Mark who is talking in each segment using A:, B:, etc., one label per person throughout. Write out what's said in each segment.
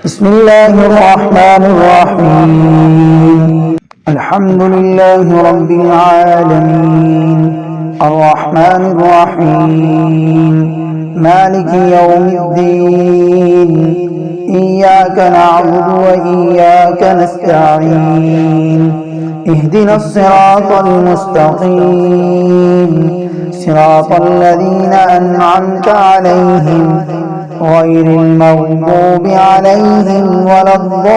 A: بسم الله الرحمن الرحيم. الحمد لله رب العالمين الرحمن الرحيم مالك يوم الدين إياك نعبد وإياك نستعين اهدنا الصراط المستقيم صراط الذين أنعمت عليهم غير المغضوب عليهم ولا الضالين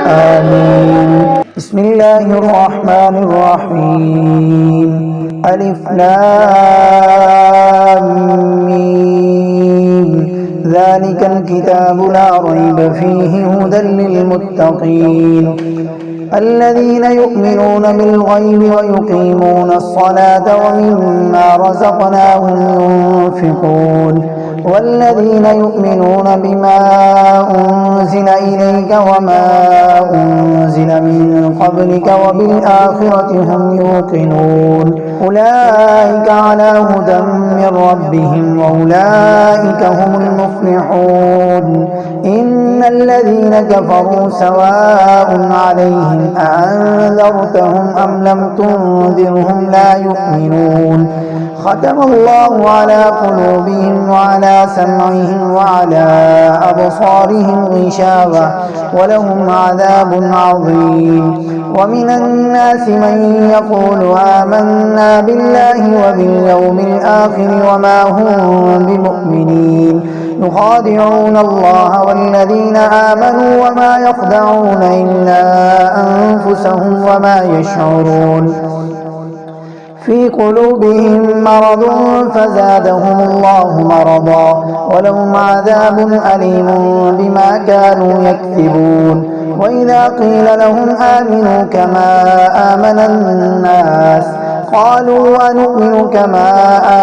A: آمين. بسم الله الرحمن الرحيم. ألف لام ميم ذلك الكتاب لا ريب فيه هدى للمتقين الذين يؤمنون بالغيب ويقيمون الصلاة ومما رزقناهم ينفقون والذين يؤمنون بما أنزل إليك وما أنزل من قبلك وبالآخرة هم يوقنون أولئك على هدى من ربهم وأولئك هم المفلحون. إن الذين كفروا سواء عليهم أأنذرتهم أم لم تنذرهم لا يؤمنون ختم الله على قلوبهم وعلى سمعهم وعلى أبصارهم غشاوة ولهم عذاب عظيم. ومن الناس من يقول آمنا بالله وباليوم الآخر وما هم بمؤمنين يخادعون الله والذين آمنوا وما يخدعون إلا أنفسهم وما يشعرون في قلوبهم مرض فزادهم الله مرضا ولهم عذاب أليم بما كانوا يكذبون. وإذا قيل لهم آمنوا كما آمن الناس قالوا أنؤمن كما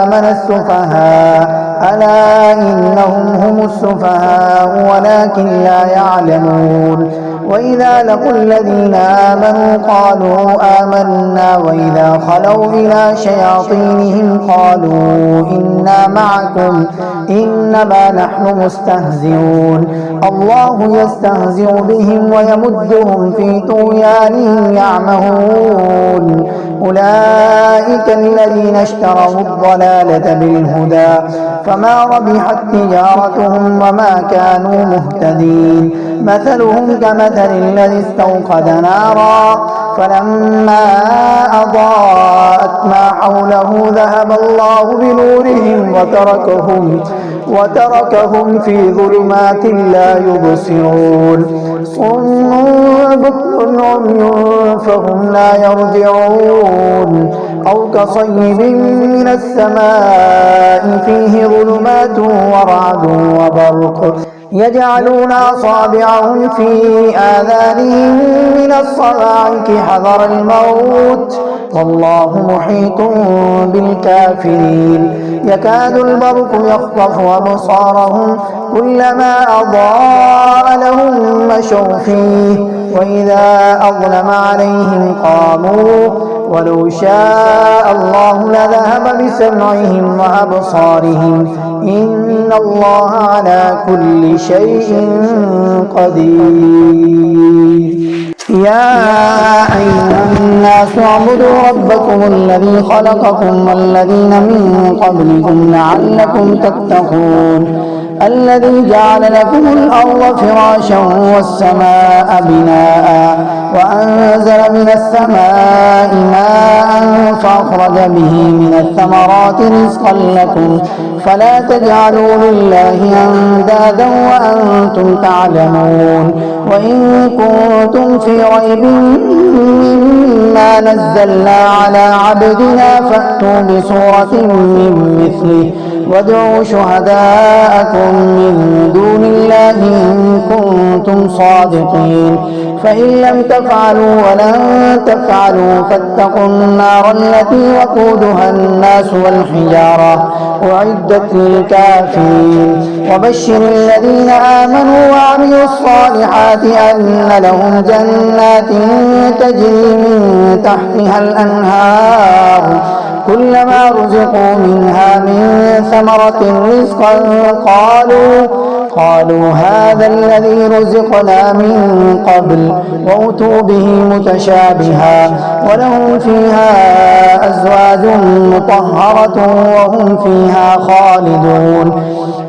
A: آمن السفهاء ألا إنهم هم السفهاء ولكن لا يعلمون. وإذا لقوا الذين آمنوا قالوا آمنا وإذا خلوا إلى شياطينهم قالوا إنا معكم إنما نحن مستهزئون الله يستهزئ بهم ويمدهم في طغيانهم يعمهون. أولئك الذين اشتروا الضلالة بالهدى فما ربحت تجارتهم وما كانوا مهتدين. مثلهم كمثل الذي استوقد نارا فلما أضاءت ما حوله ذهب الله بنورهم وتركهم في ظلمات لا يبصرون صم بكم عمي فهم لا يرجعون أو كصيب من السماء فيه ظلمات ورعد وبرق يجعلون أصابعهم في آذانهم من الصواعق حذر الموت والله محيط بالكافرين. يكاد البرق يخطف أبصارهم كلما أضاء لهم مشوا فيه وإذا أظلم عليهم قاموا ولو شاء الله لذهب بسمعهم وأبصارهم إن الله على كل شيء قدير. يا أيها الناس اعبدوا ربكم الذي خلقكم والذين من قبلكم لعلكم تتقون الذي جعل لكم الأرض فراشا والسماء بناء وأنزل من السماء ماء فأخرج به من الثمرات رزقا لكم فلا تجعلوا لله أندادا وأنتم تعلمون. وإن كنتم في ريب مما نزلنا على عبدنا فأتوا بسورة من مثله وادعوا شهداءكم من دون الله إن كنتم صادقين فإن لم تفعلوا ولن تفعلوا فاتقوا النار التي وقودها الناس والحجارة أعدت للكافرين. وبشر الذين آمنوا وعملوا الصالحات أن لهم جنات تجري من تحتها الأنهار كلما رزقوا منها من ثمرة رزقا قالوا هذا الذي رزقنا من قبل وأتوا به متشابها ولهم فيها أزواج مطهرة وهم فيها خالدون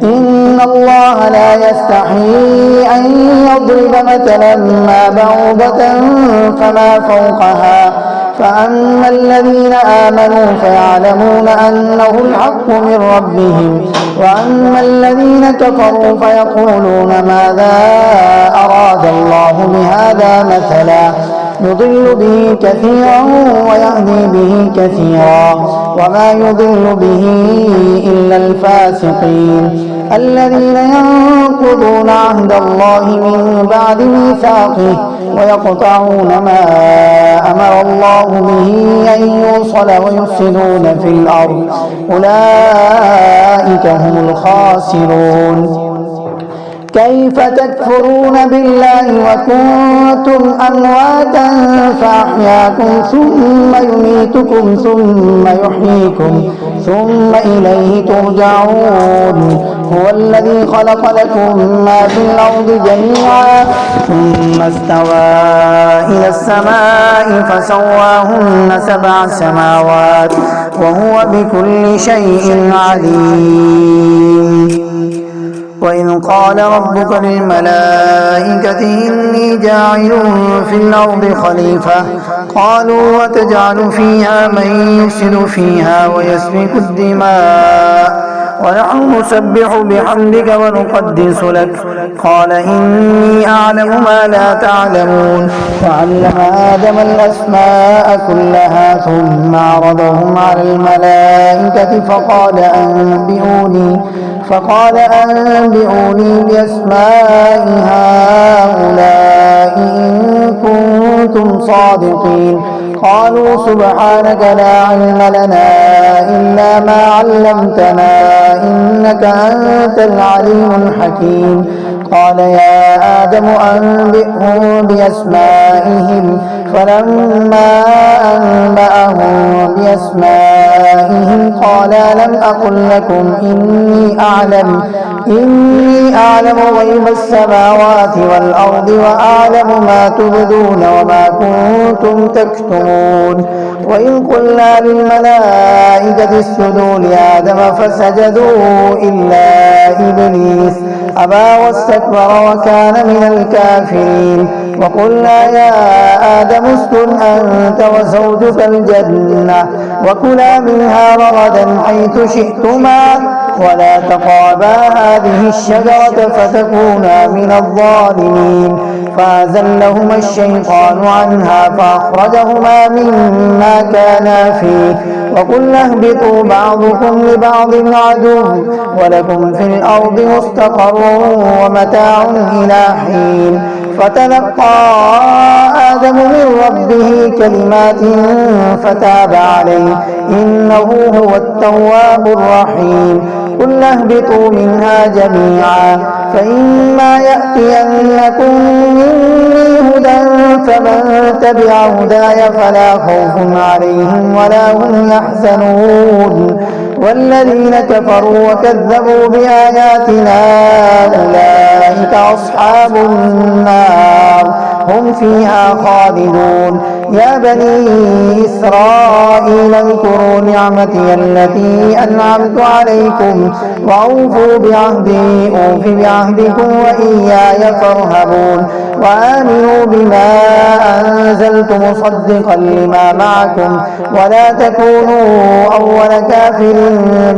A: إن الله لا يستحيي أن يضرب مثلا ما بعوضة فما فوقها فأما الذين آمنوا فيعلمون أنه الحق من ربهم وأما الذين كفروا فيقولون ماذا أراد الله بهذا مثلا يضل به كثيرا ويهدي به كثيرا وما يضل به إلا الفاسقين الذين ينقضون عهد الله من بعد ميثاقه ويقطعون ما أمر الله به أن يوصل ويفسدون في الأرض أولئك هم الخاسرون كيف تكفرون بالله وكنتم أمواتا فأحياكم ثم يميتكم ثم يحييكم ثم إليه ترجعون هو الذي خلق لكم ما في الأرض جميعا ثم استوى إلى السماء فسواهن 7 سماوات وهو بكل شيء عليم وإذ قال ربك للملائكة إني جاعل في الأرض خليفة قالوا وتجعل فيها من يفسد فيها ويسفك الدماء ونحن نسبح بحمدك ونقدس لك قال إني أعلم ما لا تعلمون وعلم آدم الأسماء كلها ثم عرضهم على الملائكة فقال أنبئوني بأسماء هؤلاء إن كنتم صادقين قالوا سبحانك لا علم لنا إلا ما علمتنا إنك أنت العليم الحكيم قال يا آدم أنبئهم بأسمائهم فلما أنبأهم بأسمائهم قال لم أقل لكم إني أعلم غيب السماوات والأرض وأعلم ما تبدون وما كنتم تكتمون وإن قلنا للملائكة اسجدوا لآدم فسجدوا إلا إبليس أبى واستكبر وكان من الكافرين وقلنا يا آدم اسكن أنت وزوجك الجنة وكلا منها رغدا حيث شئتما ولا تقربا هذه الشجرة فتكونا من الظالمين فأزلهما الشيطان عنها فأخرجهما مما كانا فيه وقلنا اهبطوا بعضكم لبعض عدو ولكم في الأرض مستقر ومتاع إلى حين فتلقى آدم من ربه كلمات فتاب عليه إنه هو التواب الرحيم قلنا اهبطوا منها جميعا فإما يأتينكم مني هدى فمن تبع هداي فلا خوف عليهم ولا هم يحزنون والذين كفروا وكذبوا بآياتنا أولئك أصحاب النار هم فيها خالدون يا بني إسرائيل اذكروا نعمتي التي أنعمت عليكم وأوفوا بعهدي أوف بعهدكم وإياي فارهبون وآمنوا بما أنزلت مصدقا لما معكم ولا تكونوا أول كافر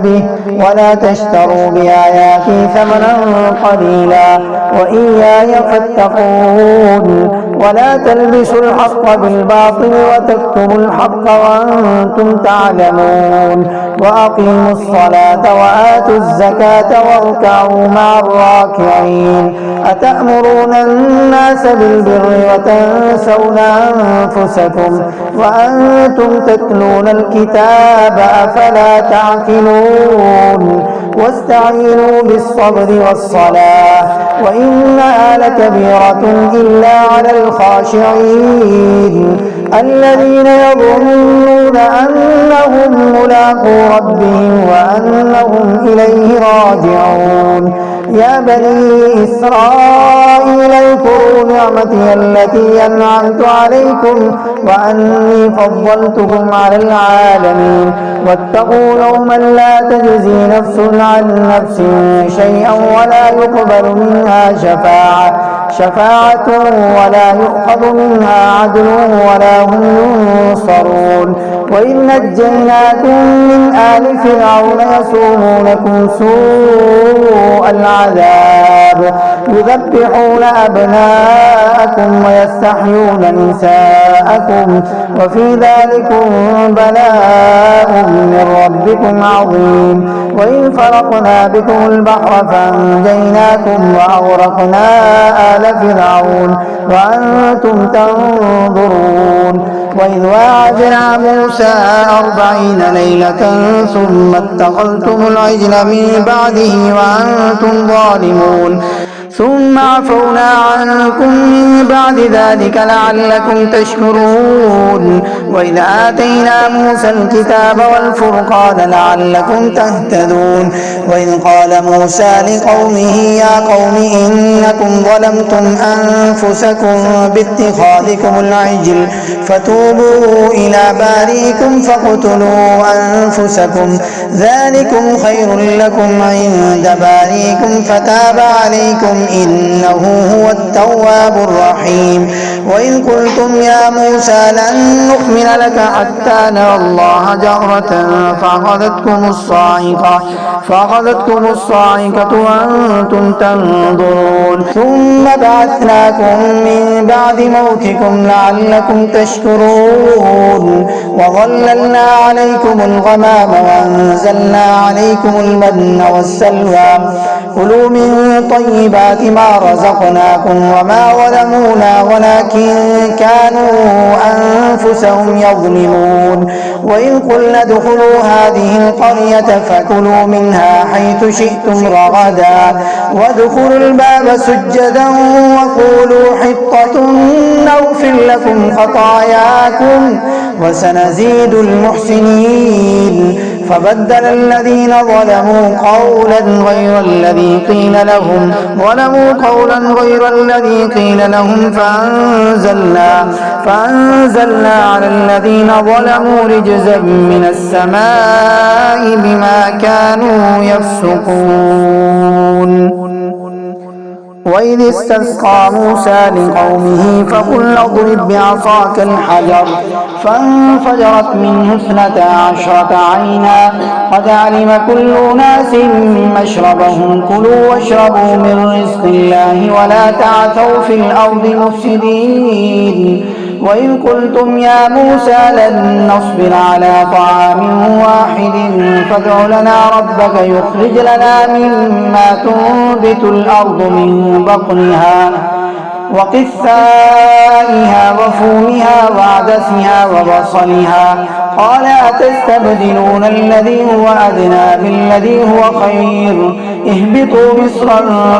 A: به ولا تشتروا بآياتي ثمنا قليلا وإياي فاتقون ولا تلبسوا الحق بالباطل وتكتموا الحق وأنتم تعلمون وأقيموا الصلاة وآتوا الزكاة واركعوا مع الراكعين أتأمرون الناس بالبر وتنسون أنفسكم وأنتم تتلون الكتاب أفلا تعقلون واستعينوا بالصبر والصلاة وإنها لكبيرة إلا على الخاشعين الذين يظنون أنهم ملاقو ربهم وأنهم إليه راجعون. يا بني إسرائيل اذكروا نعمتي التي أنعمت عليكم وأني فضلتكم على العالمين. واتقوا يوما لا تجزي نفس عن نفس شيئا ولا يقبل منها شفاعة ولا يؤخذ منها عدل ولا هم ينصرون. وإذ نجيناكم من آل فرعون يسومونكم سوء العذاب يذبحون أبناءكم ويستحيون نساءكم وفي ذلكم بلاء من ربكم عظيم. وإذ فرقنا بكم البحر فأنجيناكم وأغرقنا آل فرعون وأنتم تنظرون. وإذ واعدنا موسى 40 ليلة ثم اتخذتم العجل من بعده وأنتم ظالمون ثم عفونا عنكم من بعد ذلك لعلكم تشكرون. وإذ آتينا موسى الكتاب والفرقان لعلكم تهتدون. وإذ قال موسى لقومه يا قوم إنكم ظلمتم أنفسكم باتخاذكم العجل فتوبوا إلى بارئكم فاقتلوا أنفسكم ذلكم خير لكم عند بارئكم فتاب عليكم إنه هو التواب الرحيم. وإذ قلتم يا موسى لن نؤمن لك حتى نرى الله جهرة فأخذتكم الصاعقة وأنتم تنظرون ثم بعثناكم من بعد موتكم لعلكم تشكرون. وظللنا عليكم الغمام وأنزلنا عليكم المن والسلوى كلوا من طيبات ما رزقناكم وما ظلمونا ولكن كانوا أنفسهم يظلمون. وإن قلنا ادخلوا هذه القرية فكلوا منها حيث شئتم رغدا وادخلوا الباب سجدا وقولوا حطة نغفر لكم خطاياكم وسنزيد المحسنين. فبدل الذين ظلموا قولا غير الذي قيل لهم فأنزلنا على الذين ظلموا رجزا من السماء بما كانوا يفسقون. وإذ استسقى موسى لقومه فقل اضرب بعصاك الحجر فانفجرت منه 12 عينا قد علم كل أناس مشربهم كلوا واشربوا من رزق الله ولا تعثوا في الأرض مفسدين. وإذ قلتم يا موسى لن نصبر على طعام واحد فادع لنا ربك يخرج لنا مما تنبت الأرض من بقلها وقثائها وفومها وعدسها وبصلها قال أتستبدلون الذي هو أدنى بالذي هو خير اهبطوا مصرا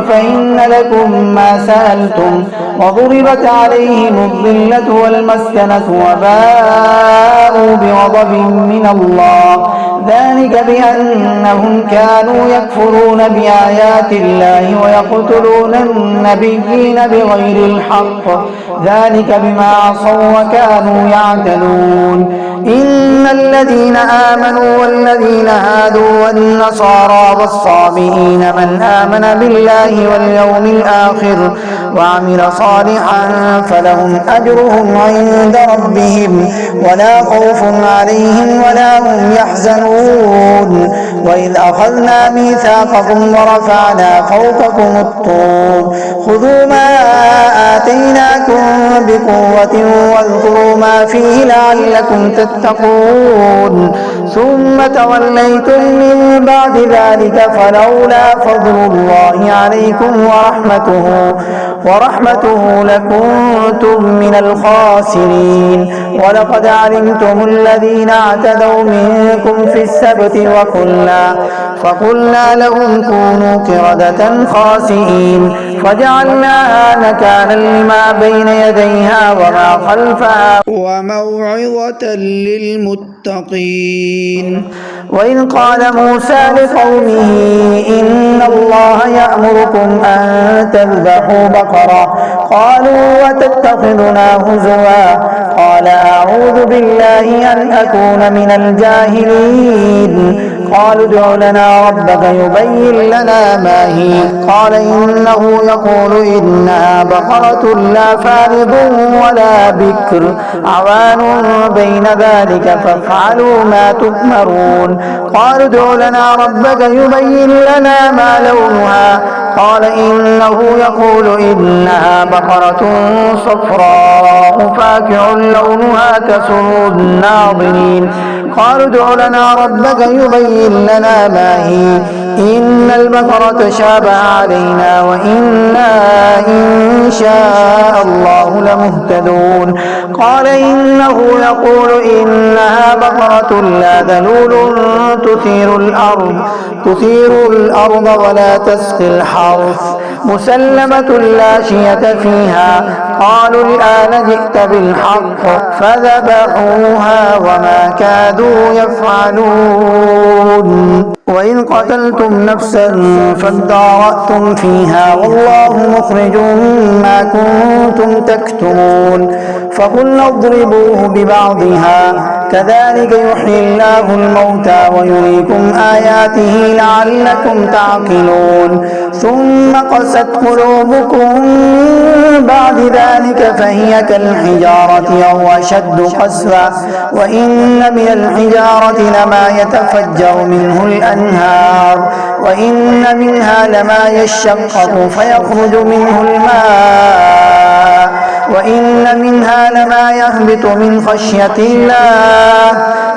A: فإن لكم ما سألتم وضربت عليهم الذلة والمسكنة وباءوا بغضب من الله ذلك بأنهم كانوا يكفرون بآيات الله ويقتلون النبيين بغير الحق ذلك بما عصوا وكانوا يعتدون. إن الذين آمنوا والذين هادوا والنصارى والصابئين من آمن بالله واليوم الآخر وعمل صالحا فلهم أجرهم عند ربهم ولا خوف عليهم ولا هم يحزنون. وإذ أخذنا ميثاقكم ورفعنا فوقكم الطور خذوا ما آتيناكم بقوة واذكروا ما فيه لعلكم تتقون ثم توليتم من بعد ذلك فلولا فضل الله عليكم ورحمته لكنتم من الخاسرين. ولقد علمتم الذين اعتدوا منكم في السبت فقلنا لهم كونوا قردة خاسئين فجعلناها نكالا لما بين يديها وما خلفها
B: وموعظة للمتقين.
A: وإذ قال موسى لقومه إن الله يأمركم أن تذبحوا بقرة قالوا وتتخذنا هزوا قال أعوذ بالله أن أكون من الجاهلين قالوا ادع لنا ربك يبين لنا ما هي قال إنه يقول إنها بقرة لا فارض ولا بكر عوان بين ذلك فافعلوا ما تؤمرون قالوا ادع لنا ربك يبين لنا ما لونها قال إنه يقول إنها بقرة صفراء فاكع لونها تسر الناظرين قالوا ادع لنا ربك يبين لنا ما هي إن البقرة شابه علينا وإنا إن شاء الله لمهتدون قال إنه يقول إنها بقرة لا ذلول تثير الأرض ولا تسقي الحرث مسلمة لا شية فيها قالوا الآن جئت بالحق فذبحوها وما كادوا يفعلون وإن قتلتم نفسا فادارأتم فيها والله مخرج ما كنتم تكتمون فقلنا اضربوه ببعضها كذلك يحيي الله الموتى ويريكم آياته لعلكم تعقلون ثم قست قلوبكم من بعد ذلك فهي كالحجارة أو أشد قسوة وإن من الحجارة لما يتفجر منه الأنهار وإن منها لما يشقق فيخرج منه الماء وإن منها لما يهبط من خشية الله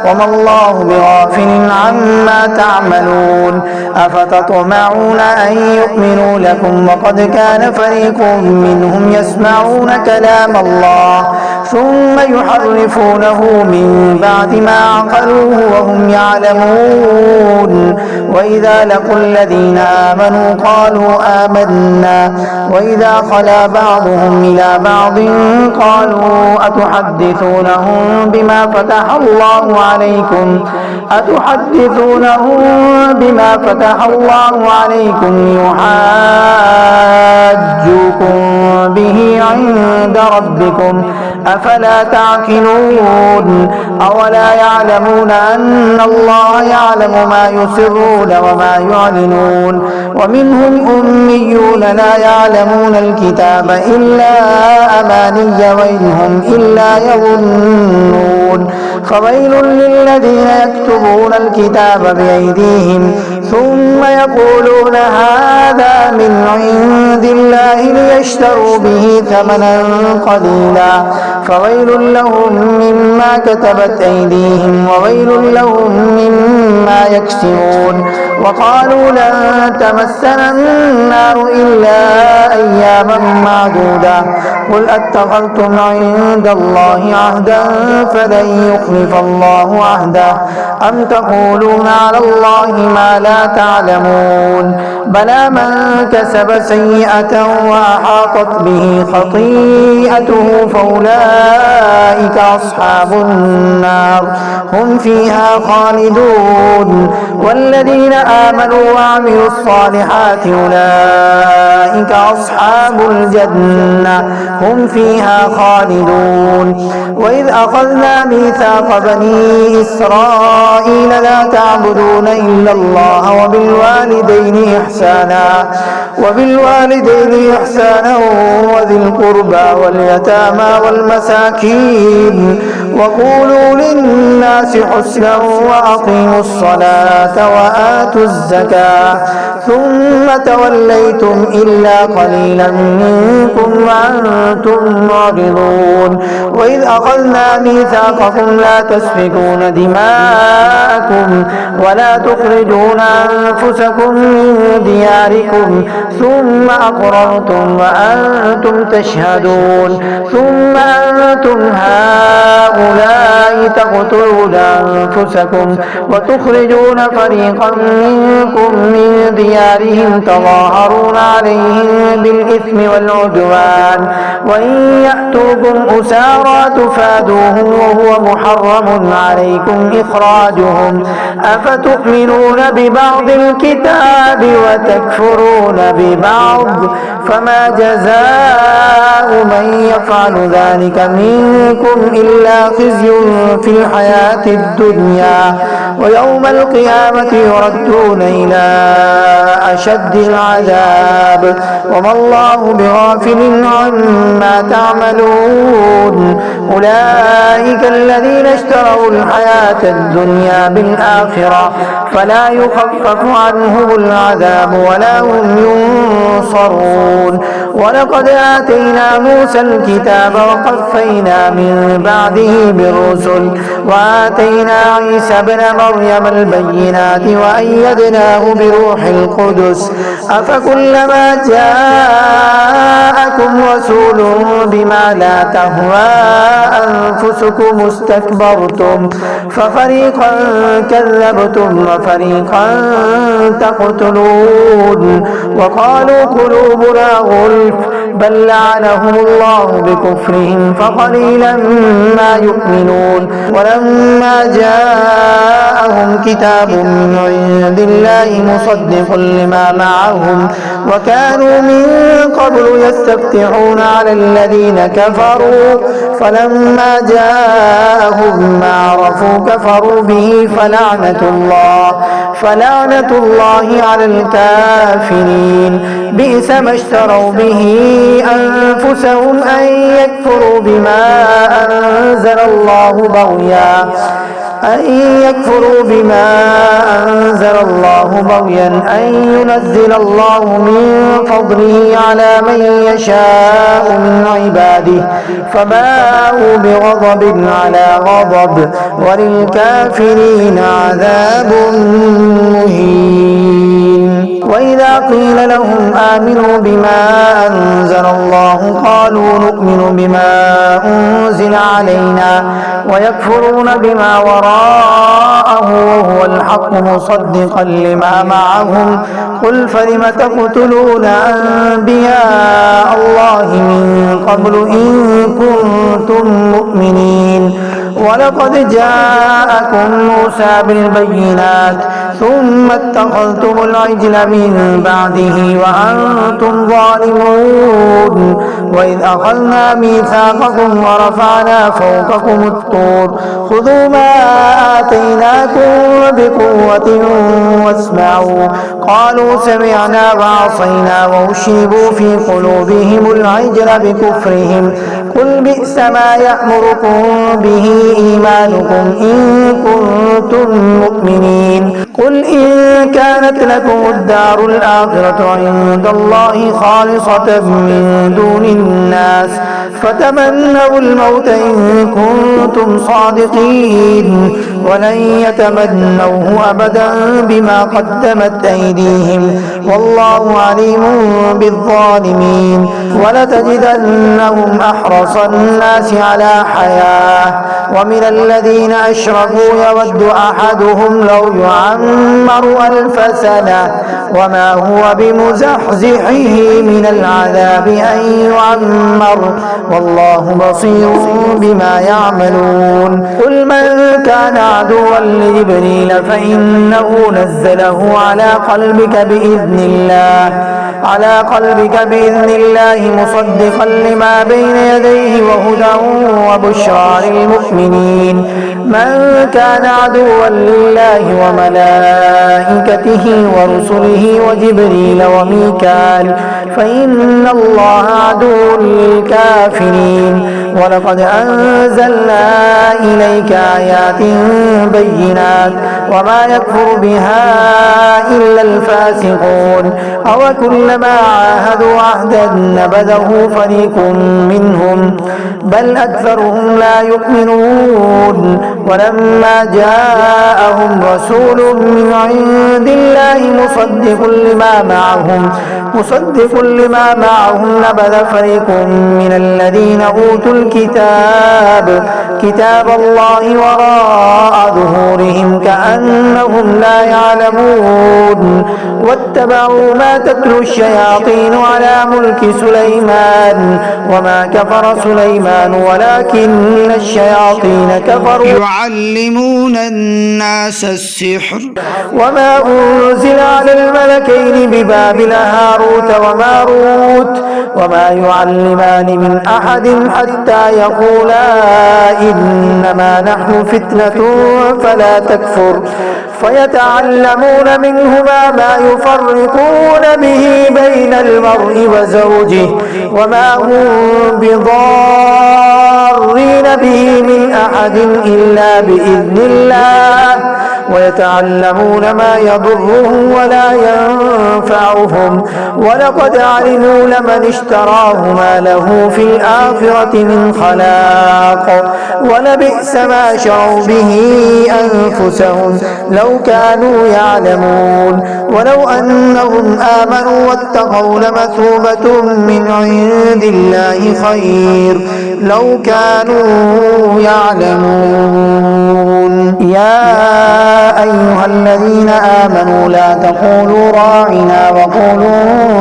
A: وما الله بغافل عما تعملون أفتطمعون أن يؤمنوا لكم وقد كان فريق منهم يسمعون كلام الله ثم يحرفونه من بعد ما عقلوه وهم يعلمون وإذا لقوا الذين آمنوا قالوا آمنا وإذا خلا بعضهم إلى بعض قالوا أتحدثونهم بما فتح الله عليكم يحاجوكم به عند ربكم أفلا تعقلون أولا يعلمون أن الله يعلم ما يسرون وما يعلنون ومنهم أميون لا يعلمون الكتاب إلا أماني وإن هم إلا يظنون فويل للذين يكتبون الكتاب بأيديهم ثم يقولون هذا من عند الله ليشتروا به ثمنا قليلا فويل لهم مما كتبت أيديهم وويل لهم مما يكسبون وقالوا لن تمسنا النار إلا أياما معدودة قل أتخذتم عند الله عهدا فلن يخلف الله عهده أم تقولون على الله ما لا تعلمون بلى من كسب سيئة وأحاطت به خطيئته فأولئك أصحاب النار هم فيها خالدون والذين آمنوا وعملوا الصالحات أولئك أصحاب الجنة هم فيها خالدون وإذ أخذنا ميثاق بني إسرائيل لا تعبدون إلا الله وبالوالدين إحسانا وذي القربى واليتامى والمساكين وقولوا للناس حسنا وأقيموا الصلاة وآتوا الزكاة ثم توليتم إلا قليلا منكم وأنتم معرضون وإذ أخذنا ميثاقكم لا تسفكون دماءكم ولا تخرجون أنفسكم من دياركم ثم أقررتم وأنتم تشهدون ثم أنتم هؤلاء هؤلاء تقتلون أنفسكم وتخرجون فريقا منكم من ديارهم تظاهرون عليهم بالإثم والعدوان وإن يأتوكم أسارى تفادوهم وهو محرم عليكم إخراجهم أفتؤمنون ببعض الكتاب وتكفرون ببعض فما جزاء من يفعل ذلك منكم إلا خزي في الحياة الدنيا ويوم القيامة يردون إلى أشد العذاب وما الله بغافل عما تعملون أولئك الذين اشتروا الحياة الدنيا بالآخرة فلا يخفف عنهم العذاب ولا هم ينصرون ولقد آتينا موسى الكتاب وقفينا من بعده بالرسل وآتينا عيسى ابن مريم البينات وأيدناه بروح القدس أفكلما جاءكم رسول بما لا تهوى أنفسكم استكبرتم ففريقا كذبتم وفريقا تقتلون وقالوا قلوبنا غلف بل لعنهم الله بكفرهم فقليلا ما يؤمنون ولما جاءهم كتاب من عند الله مصدق لما معهم وكانوا من قبل يستفتحون على الذين كفروا فلما جاءهم ما عرفوا كفروا به فلعنة الله على الكافرين بئس ما اشتروا به أنفسهم أن يكفروا بما أنزل الله بغيا أن ينزل الله من فضله على من يشاء من عباده فباءوا بغضب على غضب وللكافرين عذاب مهين وإذا قيل لهم آمنوا بما أنزل الله قالوا نؤمن بما أنزل علينا ويكفرون بما وراءه وهو الحق مصدقا لما معهم قل فلم تقتلون أنبياء الله من قبل إن كنتم مؤمنين ولقد جاءكم موسى بالبينات ثم اتخذتم العجل من بعده وأنتم ظالمون وإذ أخذنا ميثاقكم ورفعنا فوقكم الطور خذوا ما آتيناكم بقوة واسمعوا قالوا سمعنا وعصينا وأشربوا في قلوبهم العجل بكفرهم قل بئس ما يأمركم به إيمانكم إن كنتم مؤمنين قل إن كانت لكم الدار الآخرة عند الله خالصة من دون الناس فتمنوا الموت إن كنتم صادقين ولن يتمنوه أبدا بما قدمت أيديهم والله عليم بالظالمين ولتجدنهم أحرص الناس على حياة ومن الذين أشركوا يود أحدهم لو يعمر 1000 سنة وما هو بمزحزحه من العذاب أن يعمر والله بصير بما يعملون قل من كان عدوا لجبريل فإنه نزله على قلبك بإذن الله مصدقا لما بين يديه وهدى وبشرى للمؤمنين من كان عدوا لله وملائكته ورسله وجبريل وميكال فإن الله عدو للكافرين ولقد أنزلنا إليك آيات بينات وما يكفر بها إلا الفاسقون أو كلما عاهدوا عهدا نبذه فريق منهم بل أكثرهم لا يؤمنون ولما جاءهم رسول من عند الله مصدق لما معهم نبذ فريق من الذين أوتوا الكتاب كتاب الله وراء ظهورهم كأنهم لا يعلمون واتبعوا ما تتلو الشياطين على ملك سليمان وما كفر سليمان ولكن الشياطين كفروا
B: يعلمون الناس السحر
A: وما أنزل على الملكين ببابل هاروت وماروت وما يعلمان من أحد حتى يقولا إنما نحن فتنة فلا تكفر فيتعلمون منهما ما يفرقون به بين المرء وزوجه وما هم بضارين به من أحد إلا بإذن الله ويتعلمون ما يضرهم ولا ينفعهم ولقد علموا لمن اشتراه ما له في الآخرة من خلاق ولبئس ما شروا به أنفسهم لو كانوا يعلمون ولو أنهم آمنوا واتقوا لمثوبة من عند الله خير لو كانوا يعلمون يا أيها الذين آمنوا لا تقولوا راعنا وقولوا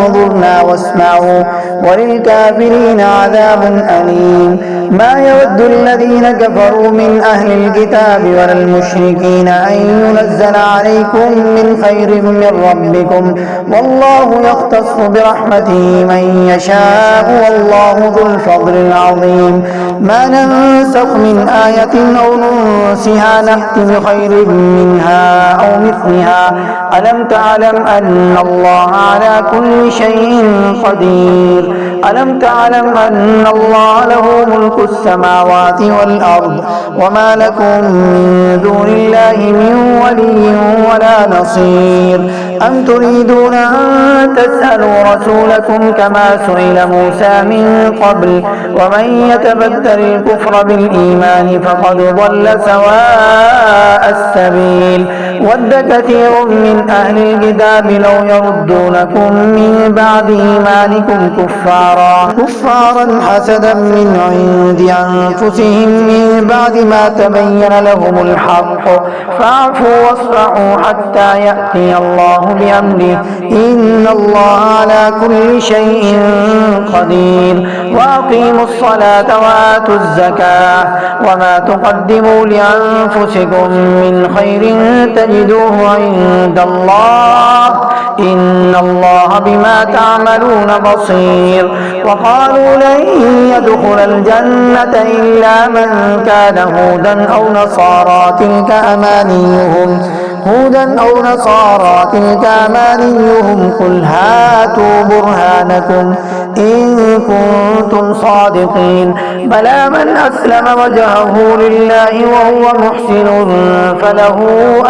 A: انظرنا واسمعوا وللكافرين عذاب أليم ما يود الذين كفروا من أهل الكتاب ولا المشركين أن ينزل عليكم من خير من ربكم والله يختص برحمته من يشاء والله ذو الفضل العظيم ما ننسخ من آية أو ننسها نأت بخير منها أو مثلها ألم تعلم أن الله على كل شيء قدير ألم تعلم أن الله له ملك السماوات والأرض وما لكم من دون الله من ولي ولا نصير أم تريدون أن تسألوا رسولكم كما سئل موسى من قبل ومن يتبدل الكفر بالإيمان فقد ضل سواء السبيل ود كثير من أهل الكتاب لو يردونكم من بعد إيمانكم كفارا حسدا من عند أنفسهم من بعد ما تبين لهم الحق فاعفوا واصفحوا حتى يأتي الله بأمره إن الله على كل شيء قدير وأقيموا الصلاة وآتوا الزكاة وما تقدموا لأنفسكم من خير تجدوه عند الله إن الله بما تعملون بصير وقالوا لن يدخل الجنة إلا من كان هودا أو نصارى تلك أمانيهم قل هاتوا برهانكم إن كنتم صادقين بلى من أسلم وجهه لله وهو محسن فله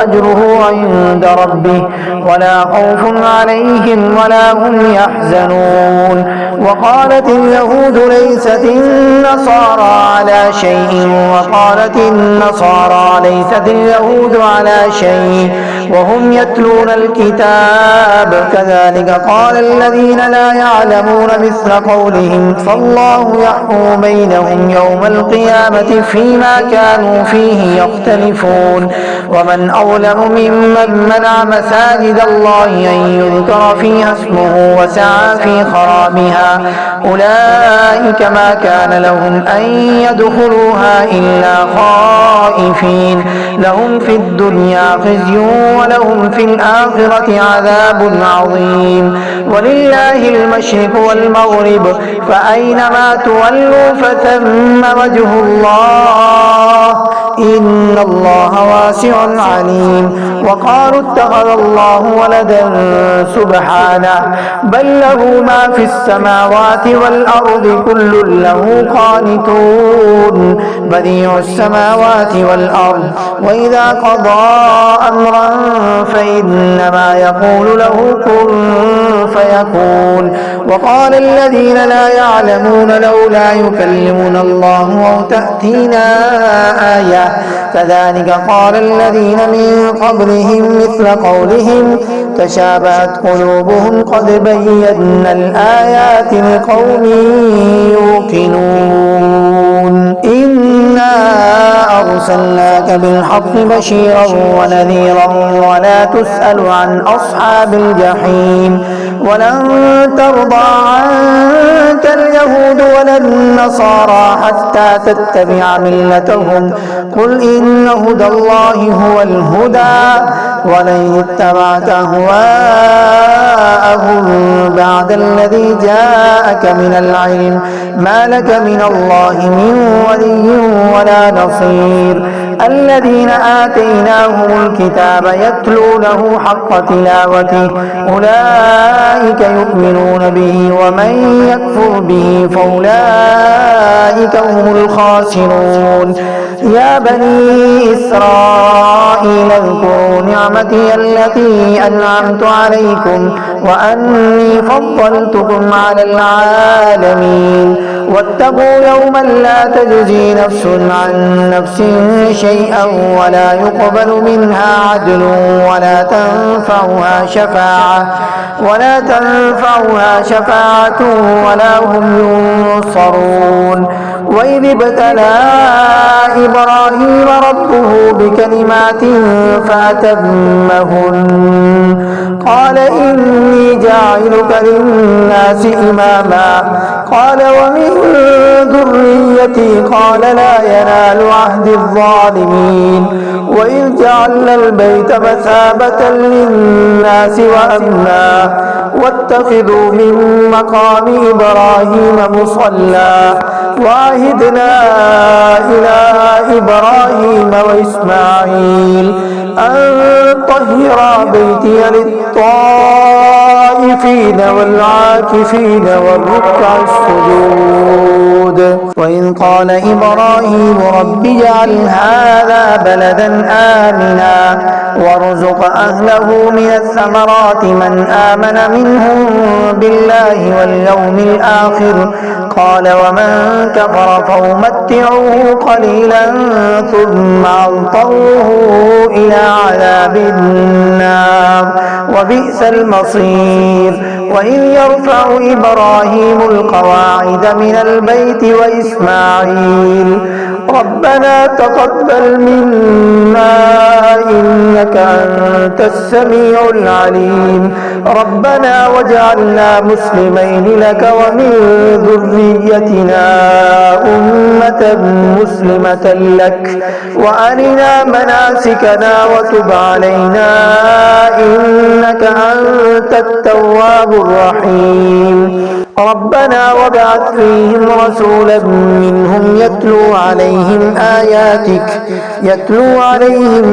A: أجره عند ربه ولا خوف عليهم ولا هم يحزنون وقالت اليهود ليست النصارى على شيء وقالت النصارى ليست اليهود على شيء وهم يتلون الكتاب كذلك قال الذين لا يعلمون مثل قولهم فالله يحكم بينهم يوم القيامة فيما كانوا فيه يختلفون ومن أظلم ممن منع مساجد الله أن يذكر فيها اسمه وسعى في خرابها أولئك ما كان لهم أن يدخلوها إلا خائفين لهم في الدنيا خزي ولهم في الآخرة عذاب عظيم ولله المشرق والمغرب فأينما تولوا فثم وجه الله إن الله واسع عليم وقالوا اتخذ الله ولدا سبحانه بل له ما في السماوات والأرض كل له قانتون بديع السماوات والأرض وإذا قضى أمرا فإنما يقول له كن فيكون وقال الذين لا يعلمون لولا يكلمنا الله أو تأتينا آية كذلك قال الذين من قبلهم مثل قولهم تشابهت قلوبهم قد بينا الآيات لقوم يوقنون إنا أرسلناك بالحق بشيرا ونذيرا ولا تسأل عن أصحاب الجحيم ولن ترضى عنك اليهود ولا النصارى حتى تتبع ملتهم قل إن هدى الله هو الهدى ولئن اتبعت أهواءهم بعد الذي جاءك من العلم ما لك من الله من ولي ولا نصير الذين آتيناهم الكتاب يتلونه حق تلاوته أولئك يؤمنون به ومن يكفر به فأولئك هم الخاسرون يا بني إسرائيل اذكروا نعمتي التي أنعمت عليكم وأني فضلتكم على العالمين واتقوا يوما لا تجزي نفس عن نفس شيئا ولا يقبل منها عدل ولا تنفعها شفاعة ولا هم ينصرون وإذ ابتلى إبراهيم ربه بكلمات فأتمهن قال إني جاعلك للناس إماما قال ومن ذريتي قال لا ينال عهد الظالمين وإذ جعلنا البيت مثابة للناس وأمنا واتخذوا من مقام إبراهيم مصلى وعهدنا إلى إبراهيم وإسماعيل أن طهر بيتي للطائفين والعاكفين والركع السجود وإذ قال إبراهيم رب اجعل هذا بلدا آمنا وارزق أهله من الثمرات من آمن منهم بالله واليوم الآخر قال ومن كفر فأمتعه قليلا ثم أضطره إلى عذاب النار وبئس المصير وإذ يرفع إبراهيم القواعد من البيت وإسماعيل ربنا تقبل منا إنك أنت السميع العليم ربنا واجعلنا مسلمين لك ومن ذريتنا أمة مسلمة لك وأرنا مناسكنا وتب علينا إنك أنت التواب الرحيم ربنا وابعث فيهم رسولا منهم يتلو عليهم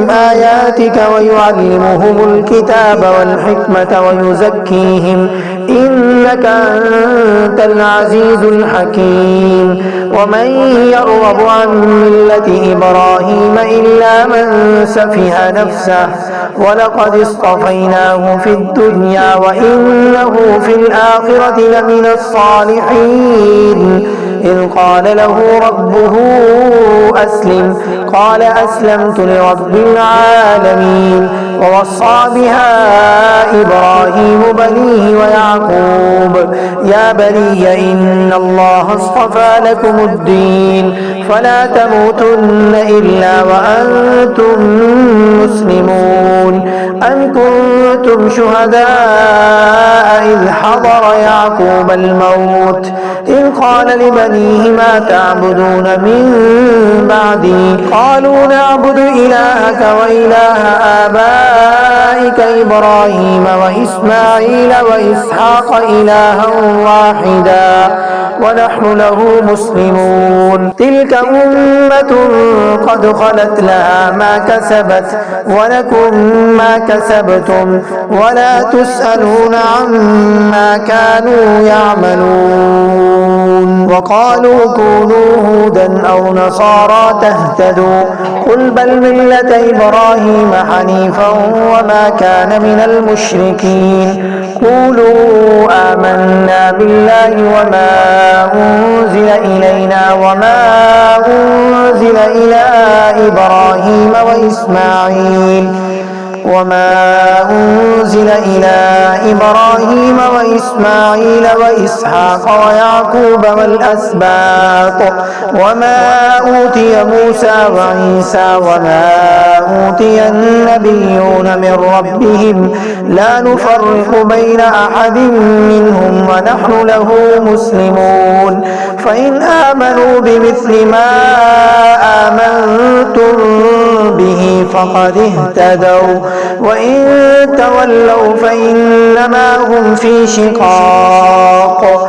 A: آياتك ويعلمهم الكتاب والحكمة ويزكيهم إنك أنت العزيز الحكيم ومن يرغب عن ملة إبراهيم إلا من سفه نفسه ولقد اصطفيناه في الدنيا وإنه في الآخرة لمن الصالحين إذ قال له ربه أسلم قال أسلمت لرب العالمين ووصى بها إبراهيم بنيه ويعقوب يا بني إن الله اصطفى لكم الدين فلا تموتن إلا وأنتم مسلمون أم كنتم شهداء إذ حضر يعقوب الموت إذ قال لبنيه ما تعبدون من بعدي قالوا نعبد إلهك وإله آبائك إبراهيم وإسماعيل وإسحاق إلها واحدا ونحن له مسلمون تلك أمة قد خلت لها ما كسبت ولكم ما كسبتم ولا تسألون عما كانوا يعملون وقالوا كونوا هودا أو نصارى تهتدوا قل بل ملة إبراهيم حنيفا وما كان من المشركين قولوا آمنا بالله وما أنزل إلينا وما أنزل إلى إبراهيم وإسماعيل وإسحاق ويعقوب والأسباط وما أوتي موسى وعيسى وما أوتي النبيون من ربهم لا نفرق بين أحد منهم ونحن له مسلمون فإن آمنوا بمثل ما آمنتم به فقد اهتدوا وإن تولوا فإنما هم في شقاق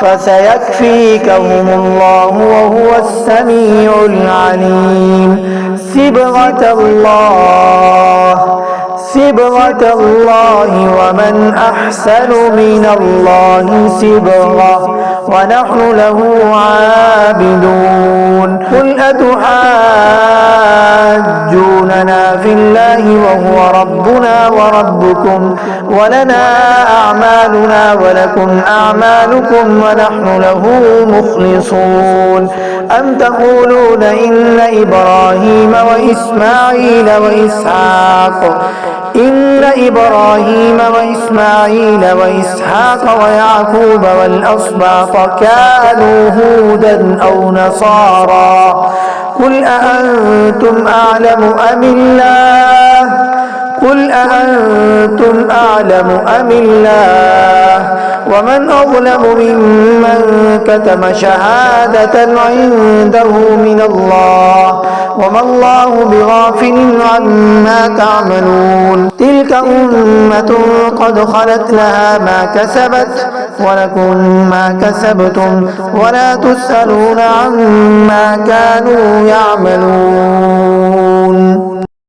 A: فسيكفيكهم الله وهو السميع العليم صبغة الله ومن أحسن من الله صبغة ونحن له عابدون قل أتحاجوننا في الله وهو ربنا وربكم ولنا أعمالنا ولكم أعمالكم ونحن له مخلصون أم تقولون إن إبراهيم وإسحاق ويعقوب والأسباط كانوا هودا أو نصارى قل أأنتم أعلم أم الله ومن أظلم ممن كتم شهادة عنده من الله وما الله بغافل عما تعملون تلك أمة قد خلت لها ما كسبت ولكم ما كسبتم ولا تسألون عما كانوا يعملون.